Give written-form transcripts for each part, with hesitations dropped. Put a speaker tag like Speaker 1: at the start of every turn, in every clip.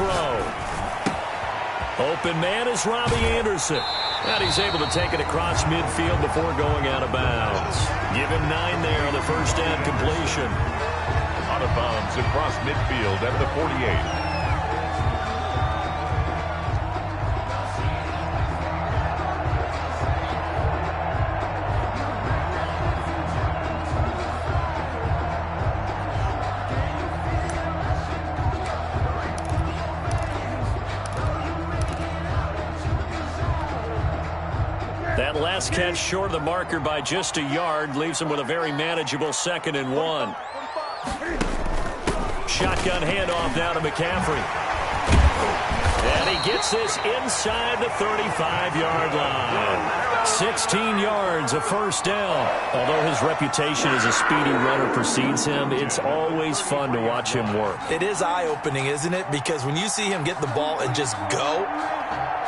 Speaker 1: throw. Open man is Robbie Anderson. And he's able to take it across midfield before going out of bounds. Give him 9 there on the first down completion.
Speaker 2: Out of bounds across midfield at the 48.
Speaker 1: That last catch short of the marker by just a yard leaves him with a very manageable 2nd and 1. Shotgun handoff now to McCaffrey. And he gets this inside the 35-yard line. 16 yards, a first down. Although his reputation as a speedy runner precedes him, it's always fun to watch him work.
Speaker 3: It is eye-opening, isn't it? Because when you see him get the ball and just go,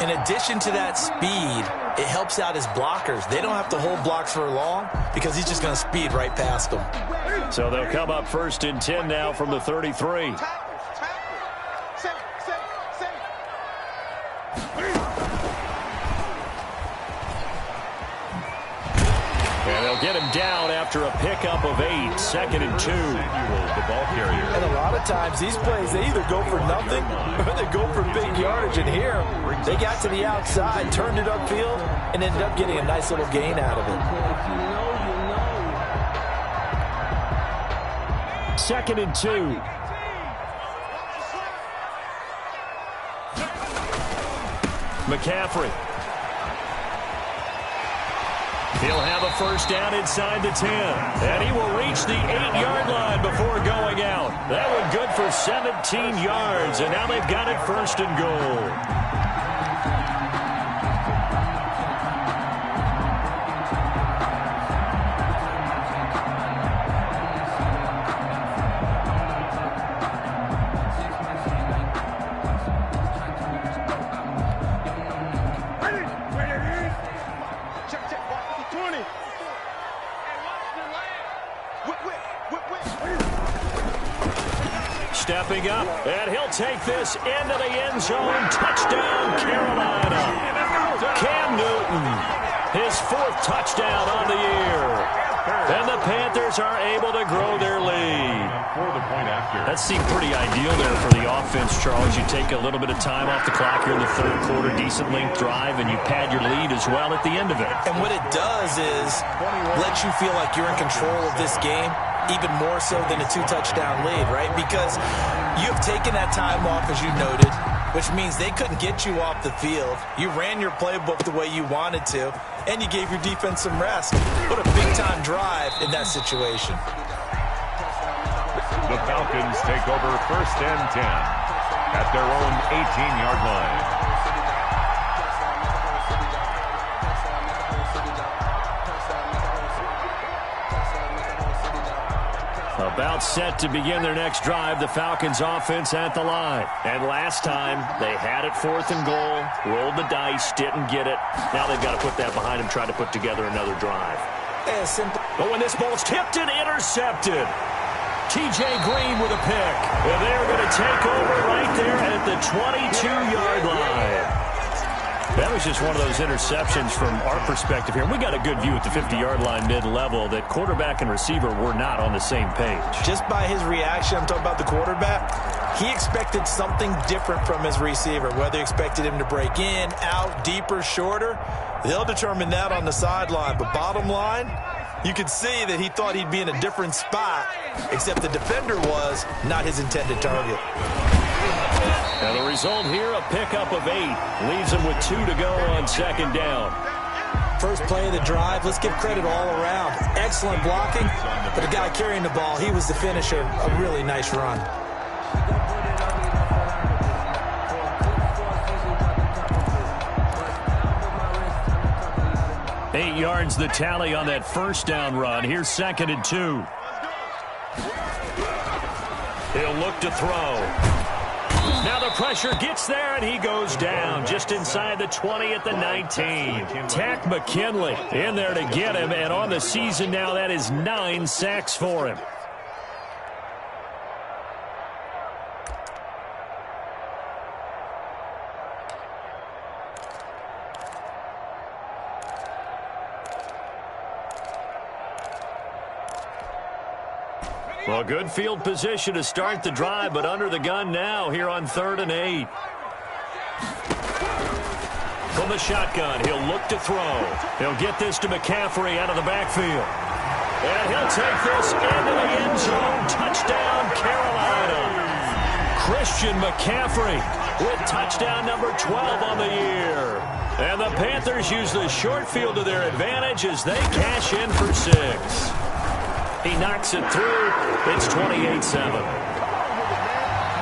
Speaker 3: in addition to that speed, it helps out his blockers. They don't have to hold blocks for long because he's just going to speed right past them.
Speaker 1: So they'll come up 1st and 10 now from the 33. And they'll get him down after a pickup of 8, 2nd and 2.
Speaker 2: The ball carrier.
Speaker 3: And a lot of times these plays, they either go for nothing or they go for big yardage. And here, they got to the outside, turned it upfield, and ended up getting a nice little gain out of it.
Speaker 1: 2nd and 2. McCaffrey. He'll have a first down inside the 10. And he will reach the 8-yard line before going out. That one good for 17 yards. And now they've got it 1st and goal. Stepping up, and he'll take this into the end zone. Touchdown, Carolina. Cam Newton, his 4th touchdown on the year. And the Panthers are able to grow their lead. That seemed pretty ideal there for the offense, Charles. You take a little bit of time off the clock here in the 3rd quarter, decent length drive, and you pad your lead as well at the end of it.
Speaker 3: And what it does is let you feel like you're in control of this game, even more so than a 2-touchdown lead, right? Because you've taken that time off, as you noted, which means they couldn't get you off the field. You ran your playbook the way you wanted to, and you gave your defense some rest. What a big-time drive in that situation.
Speaker 2: The Falcons take over 1st and 10 at their own 18-yard line.
Speaker 1: About set to begin their next drive, the Falcons offense at the line. And last time, they had it 4th and goal, rolled the dice, didn't get it. Now they've got to put that behind them, try to put together another drive. But when this ball's tipped and intercepted, T.J. Green with a pick. And they're going to take over right there at the 22-yard line. That was just one of those interceptions from our perspective here. We got a good view at the 50-yard line mid-level that quarterback and receiver were not on the same page.
Speaker 3: Just by his reaction, I'm talking about the quarterback, he expected something different from his receiver. Whether he expected him to break in, out, deeper, shorter, they'll determine that on the sideline. But bottom line, you could see that he thought he'd be in a different spot, except the defender was not his intended target.
Speaker 1: And the result here, a pickup of 8. Leaves him with 2 to go on 2nd down.
Speaker 3: First play of the drive, let's give credit all around. Excellent blocking, but the guy carrying the ball, he was the finisher. A really nice run.
Speaker 1: Eight yards the tally on that first down run. Here's 2nd and 2. He'll look to throw. Now the pressure gets there, and he goes down just inside the 20 at the 19. Tack McKinley in there to get him, and on the season now, that is 9 sacks for him. Well, good field position to start the drive, but under the gun now here on 3rd and 8. From the shotgun, he'll look to throw. He'll get this to McCaffrey out of the backfield. And he'll take this into the end zone. Touchdown, Carolina. Christian McCaffrey with touchdown number 12 on the year. And the Panthers use the short field to their advantage as they cash in for 6. He knocks it through. It's 28-7.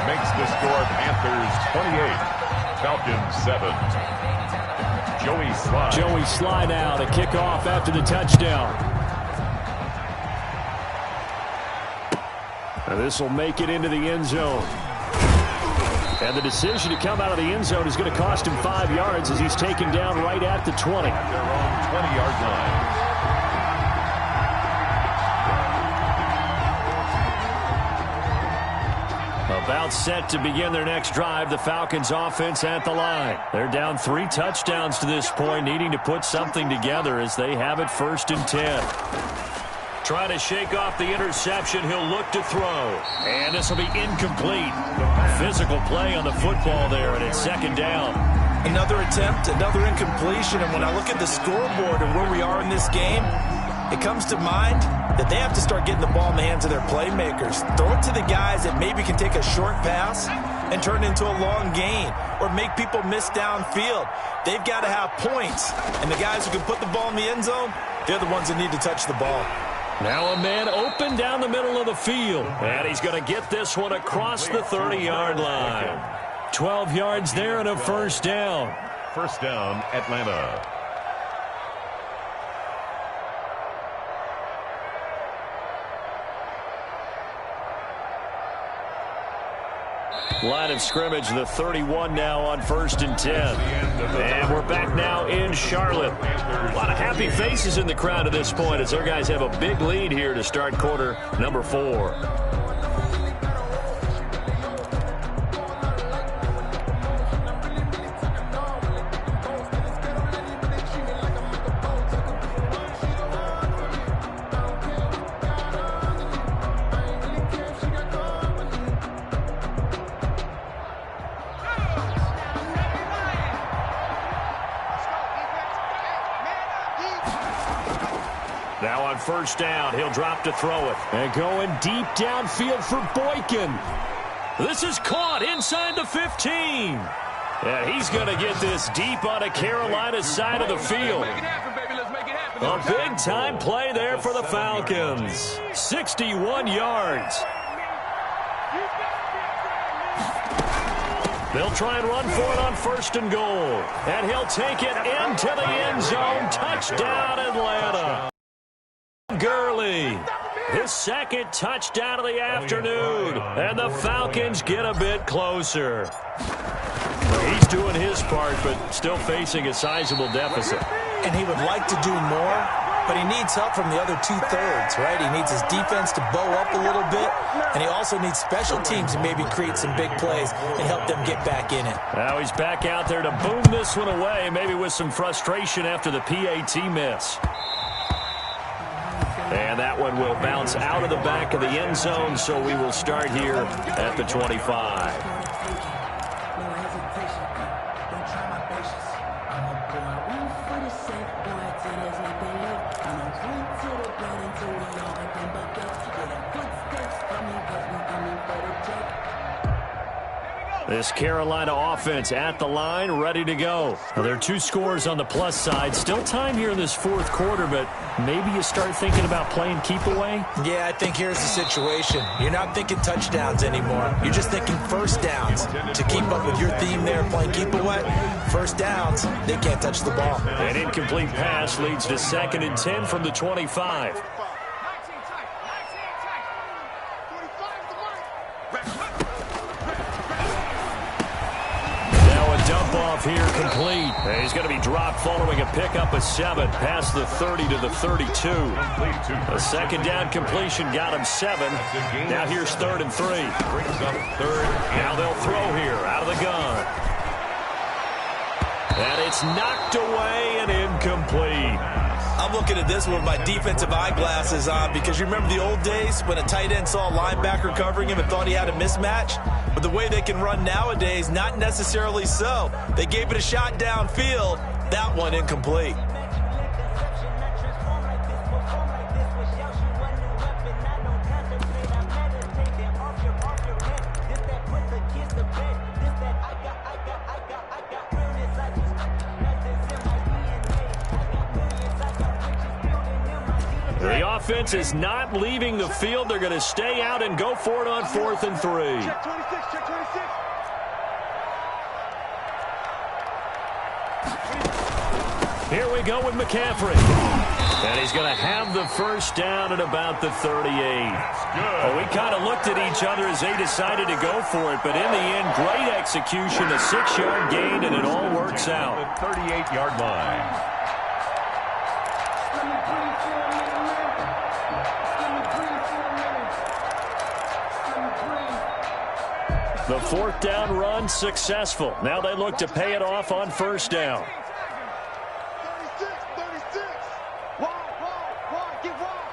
Speaker 2: Makes the score Panthers 28, Falcons 7. Joey Sly now to kick off after the touchdown.
Speaker 1: And this will make it into the end zone. And the decision to come out of the end zone is going to cost him 5 yards as he's taken down right at the 20.
Speaker 2: At their own 20-yard line.
Speaker 1: About set to begin their next drive, the Falcons offense at the line. They're down 3 touchdowns to this point, needing to put something together as they have it 1st and 10. Trying to shake off the interception, he'll look to throw. And this will be incomplete. Physical play on the football there, and it's 2nd down.
Speaker 3: Another attempt, another incompletion, and when I look at the scoreboard and where we are in this game, it comes to mind that they have to start getting the ball in the hands of their playmakers. Throw it to the guys that maybe can take a short pass and turn it into a long gain or make people miss downfield. They've got to have points, and the guys who can put the ball in the end zone, they're the ones that need to touch the ball.
Speaker 1: Now a man open down the middle of the field, and he's going to get this one across the 30-yard line. 12 yards there and a 1st down.
Speaker 2: 1st down, Atlanta.
Speaker 1: Line of scrimmage, the 31 now on 1st and 10. And we're back now in Charlotte. A lot of happy faces in the crowd at this point as their guys have a big lead here to start quarter number 4. Now on 1st down, he'll drop to throw it. And going deep downfield for Boykin. This is caught inside the 15. And he's going to get this deep on a Carolina side of the field. A big-time play there for the Falcons. 61 yards. They'll try and run for it on 1st and goal. And he'll take it into the end zone. Touchdown, Atlanta. Gurley, his 2nd touchdown of the afternoon, and the Falcons get a bit closer. He's doing his part, but still facing a sizable deficit.
Speaker 3: And he would like to do more, but he needs help from the other 2/3, right? He needs his defense to bow up a little bit, and he also needs special teams to maybe create some big plays and help them get back in it.
Speaker 1: Now he's back out there to boom this one away, maybe with some frustration after the PAT miss. And that one will bounce out of the back of the end zone, so we will start here at the 25. This Carolina offense at the line, ready to go. Now, there are 2 scores on the plus side. Still time here in this 4th quarter, but maybe you start thinking about playing keep away?
Speaker 3: Yeah, I think here's the situation. You're not thinking touchdowns anymore. You're just thinking 1st downs. To keep up with your theme there, playing keep away, 1st downs, they can't touch the ball.
Speaker 1: An incomplete pass leads to 2nd and 10 from the 25. Here complete. And he's going to be dropped following a pickup of 7 past the 30 to the 32. A 2nd down completion got him 7. Now here's 3rd and 3. Now they'll throw here out of the gun. And it's knocked away and incomplete.
Speaker 3: A I'm looking at this with my defensive eyeglasses on because you remember the old days when a tight end saw a linebacker covering him and thought he had a mismatch? But the way they can run nowadays, not necessarily so. They gave it a shot downfield. That one incomplete.
Speaker 1: The offense is not leaving the field. They're going to stay out and go for it on 4th and 3.
Speaker 4: Check 26, check 26.
Speaker 1: Here we go with McCaffrey. And he's going to have the first down at about the 38. Well, we kind of looked at each other as they decided to go for it, but in the end, great execution, a 6-yard gain, and it all works out.
Speaker 2: The 38-yard line.
Speaker 1: The 4th down run successful. Now they look to pay it off on 1st down.
Speaker 4: 36. Wide, get wide.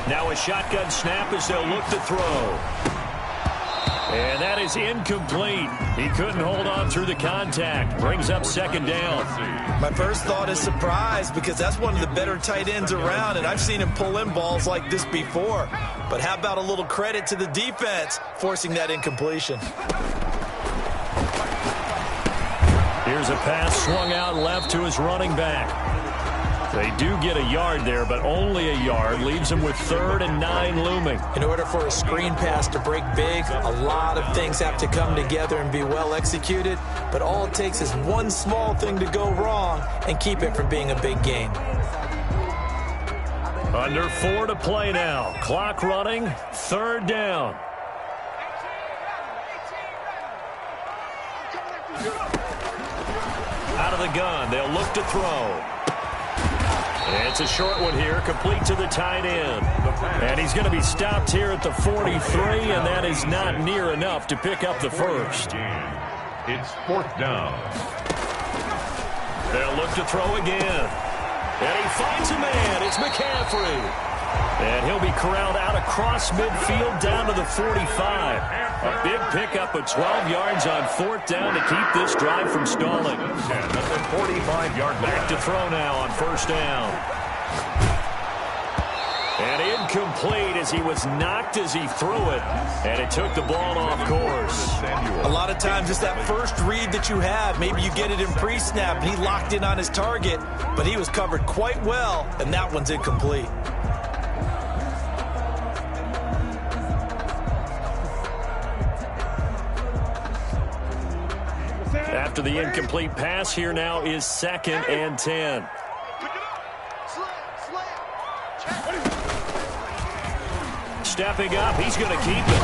Speaker 1: Now a shotgun snap as they'll look to throw. And that is incomplete. He couldn't hold on through the contact. Brings up 2nd down.
Speaker 3: My first thought is surprise because that's one of the better tight ends around, and I've seen him pull in balls like this before. But how about a little credit to the defense forcing that incompletion?
Speaker 1: Here's a pass swung out left to his running back. They do get a yard there, but only a yard. Leaves them with 3rd and 9 looming.
Speaker 3: In order for a screen pass to break big, a lot of things have to come together and be well executed. But all it takes is one small thing to go wrong and keep it from being a big gain.
Speaker 1: Under 4 to play now. Clock running. 3rd down. Out of the gun. They'll look to throw. It's a short one here, complete to the tight end. And he's going to be stopped here at the 43, and that is not near enough to pick up the first.
Speaker 2: It's 4th down.
Speaker 1: They'll look to throw again. And he finds a man. It's McCaffrey. And he'll be corralled out across midfield down to the 45. A big pickup of 12 yards on 4th down to keep this drive from stalling.
Speaker 2: That's a 45-yard
Speaker 1: Back to throw now on 1st down. And incomplete as he was knocked as he threw it. And it took the ball off course.
Speaker 3: A lot of times it's that first read that you have. Maybe you get it in pre-snap and he locked in on his target. But he was covered quite well, and that one's incomplete.
Speaker 1: After the incomplete pass, here now is 2nd and 10. Stepping up, he's going to keep it.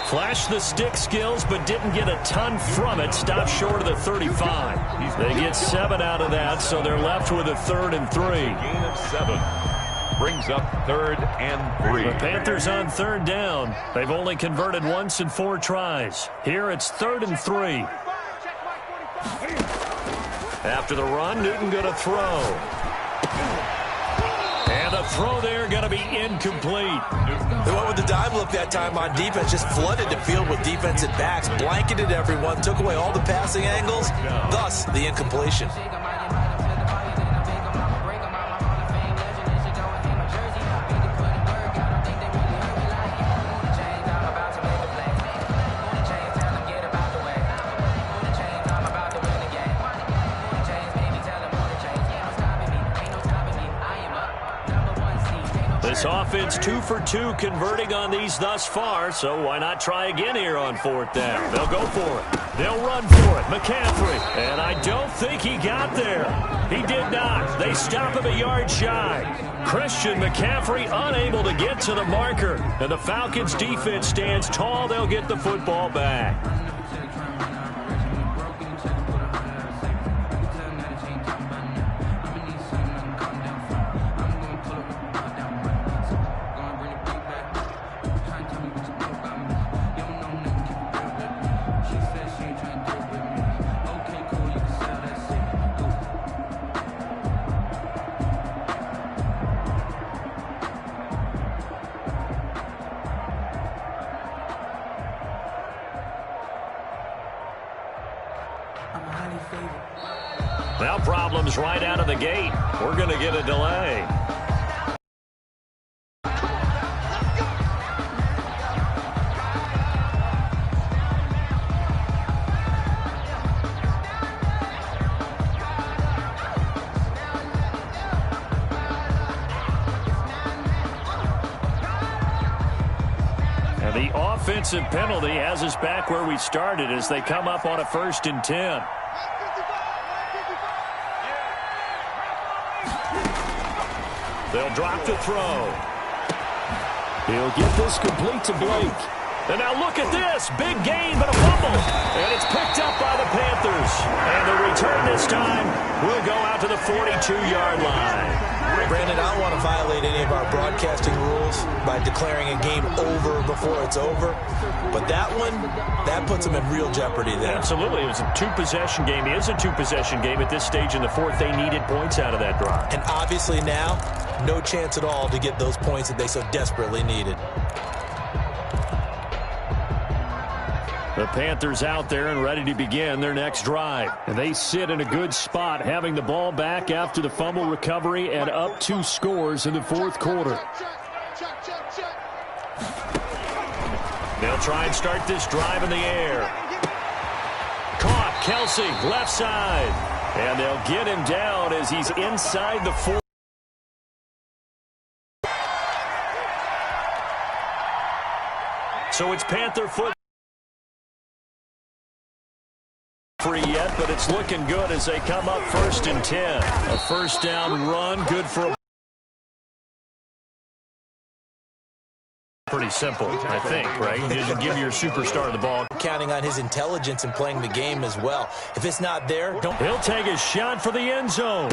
Speaker 1: Flashed the stick skills, but didn't get a ton from it. Stopped short of the 35. They get 7 out of that, so they're left with a 3rd and 3.
Speaker 2: Gain of 7. Brings up 3rd and 3.
Speaker 1: The Panthers on 3rd down. They've only converted once in 4 tries. Here it's 3rd and 3. After the run, Newton going to throw. And the throw there going to be incomplete.
Speaker 3: They went with the dime look that time on defense, just flooded the field with defensive backs, blanketed everyone, took away all the passing angles, thus the incompletion.
Speaker 1: This offense 2 for 2 converting on these thus far, so why not try again here on 4th down? They'll go for it. They'll run for it. McCaffrey. And I don't think he got there. He did not. They stop him a yard shy. Christian McCaffrey unable to get to the marker. And the Falcons defense stands tall. They'll get the football back. Now problems right out of the gate. We're going to get a delay. The offensive penalty has us back where we started as they come up on a 1st and 10. They'll drop to throw. He'll get this complete to Blake. And now look at this. Big gain, but a fumble. And it's picked up by the Panthers. And the return this time will go out to the 42-yard line.
Speaker 3: Brandon, I don't want to violate any of our broadcasting rules by declaring a game over before it's over. But that one, that puts them in real jeopardy there.
Speaker 1: Absolutely. It was a two-possession game. It is a two-possession game at this stage in the fourth. They needed points out of that drive.
Speaker 3: And obviously now, no chance at all to get those points that they so desperately needed.
Speaker 1: The Panthers out there and ready to begin their next drive. And they sit in a good spot, having the ball back after the fumble recovery and up 2 scores in the fourth quarter. They'll try and start this drive in the air. Caught, Kelsey, left side. And they'll get him down as he's inside the 4. So it's Panther football. Free yet, but it's looking good as they come up 1st and 10. A first down run, good for a... Pretty simple, I think, right? You just give your superstar the ball.
Speaker 3: Counting on his intelligence and playing the game as well. If it's not there, don't...
Speaker 1: He'll take a shot for the end zone.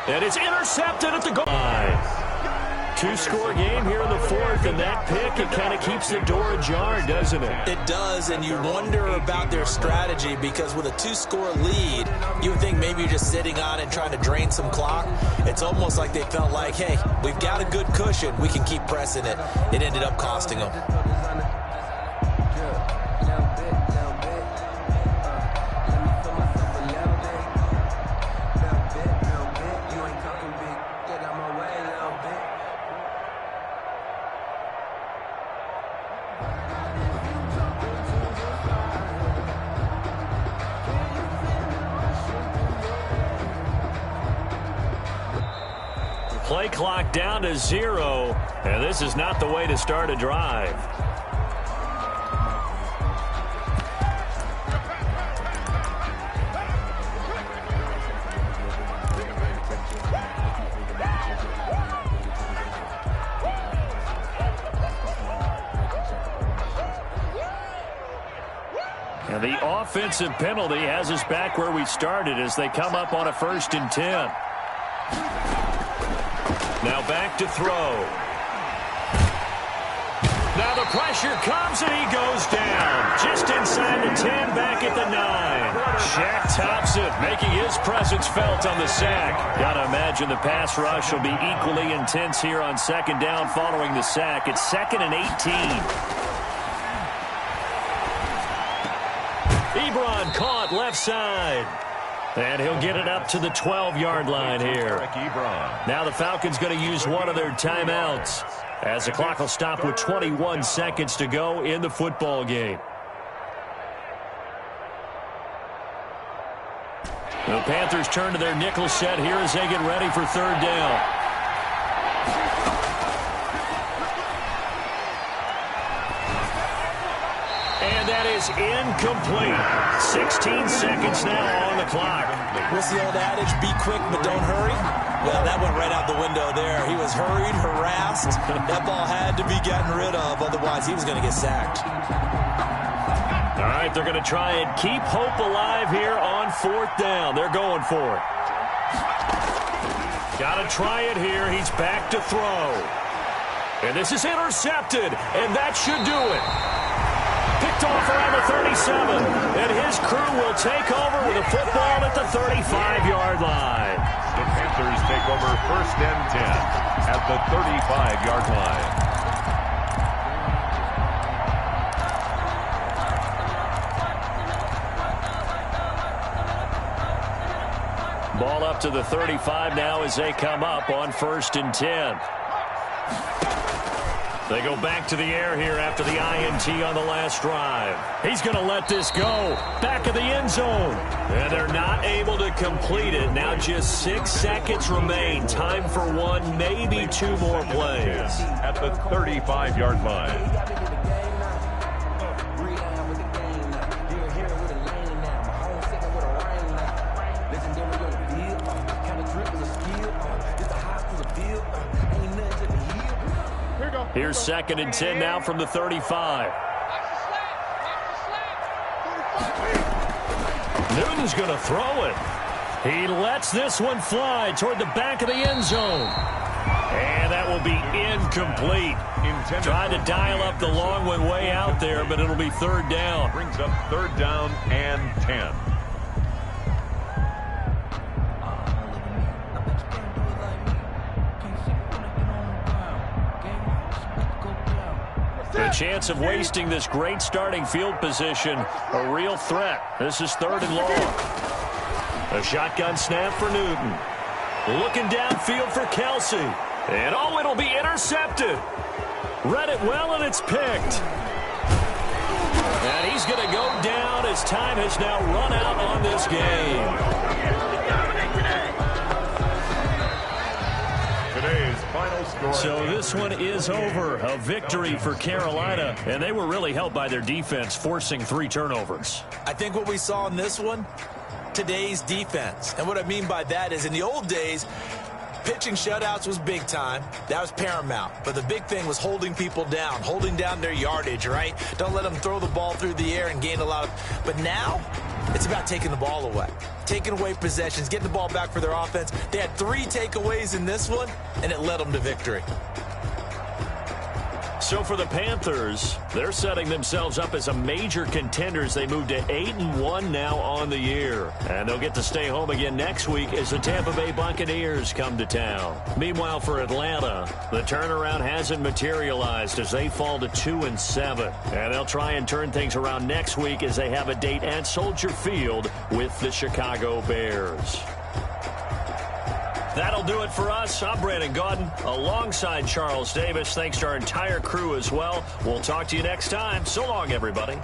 Speaker 1: And it's intercepted at the goal line. 2-score game here in the fourth, and that pick, it kind of keeps the door ajar, doesn't it?
Speaker 3: It does, and you wonder about their strategy because with a 2-score lead, you would think maybe you're just sitting on it trying to drain some clock. It's almost like they felt like, hey, we've got a good cushion. We can keep pressing it. It ended up costing them.
Speaker 1: Play clock down to 0, and this is not the way to start a drive. And the offensive penalty has us back where we started as they come up on a 1st and 10. Now back to throw. Now the pressure comes and he goes down. Just inside the 10, back at the 9. Shaq tops it, making his presence felt on the sack. Gotta imagine the pass rush will be equally intense here on 2nd down following the sack. It's 2nd and 18. Ebron caught left side. And he'll get it up to the 12-yard line here. Now the Falcons going to use one of their timeouts as the clock will stop with 21 seconds to go in the football game. The Panthers turn to their nickel set here as they get ready for 3rd down. And that is incomplete. 16 seconds now on the clock.
Speaker 3: What's the old adage? Be quick, but don't hurry. Well, that went right out the window there. He was hurried, harassed. That ball had to be gotten rid of. Otherwise, he was going to get sacked.
Speaker 1: All right, they're going to try and keep hope alive here on 4th down. They're going for it. Got to try it here. He's back to throw. And this is intercepted, and that should do it. Picked off around the 37, and his crew will take over with a football at the 35-yard line.
Speaker 2: The Panthers take over 1st and 10 at the 35-yard line.
Speaker 1: to the 35 now as they come up on 1st and 10. They go back to the air here after the INT on the last drive. He's going to let this go. Back of the end zone. And they're not able to complete it. Now just 6 seconds remain. Time for one, maybe 2 more plays.
Speaker 2: At the 35-yard line.
Speaker 1: Here's 2nd and 10 now from the 35. Newton's going to throw it. He lets this one fly toward the back of the end zone. And that will be incomplete. Trying to dial up the long one way out there, but it'll be 3rd down.
Speaker 2: Brings up 3rd down and 10.
Speaker 1: The chance of wasting this great starting field position, a real threat. This is 3rd and long. A shotgun snap for Newton. Looking downfield for Kelsey. And oh, it'll be intercepted. Read it well, and it's picked. And he's going to go down as time has now run out on this game. So this one is over. A victory for Carolina, and they were really helped by their defense, forcing 3 turnovers.
Speaker 3: I think what we saw in this one, today's defense. And what I mean by that is in the old days, pitching shutouts was big time. That was paramount. But the big thing was holding people down, holding down their yardage, right? Don't let them throw the ball through the air and gain a lot of... But now, it's about taking the ball away. Taking away possessions, getting the ball back for their offense. They had 3 takeaways in this one, and it led them to victory.
Speaker 1: So for the Panthers, they're setting themselves up as a major contender as they move to 8-1 now on the year. And they'll get to stay home again next week as the Tampa Bay Buccaneers come to town. Meanwhile, for Atlanta, the turnaround hasn't materialized as they fall to 2-7. And they'll try and turn things around next week as they have a date at Soldier Field with the Chicago Bears. That'll do it for us. I'm Brandon Gaudin alongside Charles Davis. Thanks to our entire crew as well. We'll talk to you next time. So long, everybody.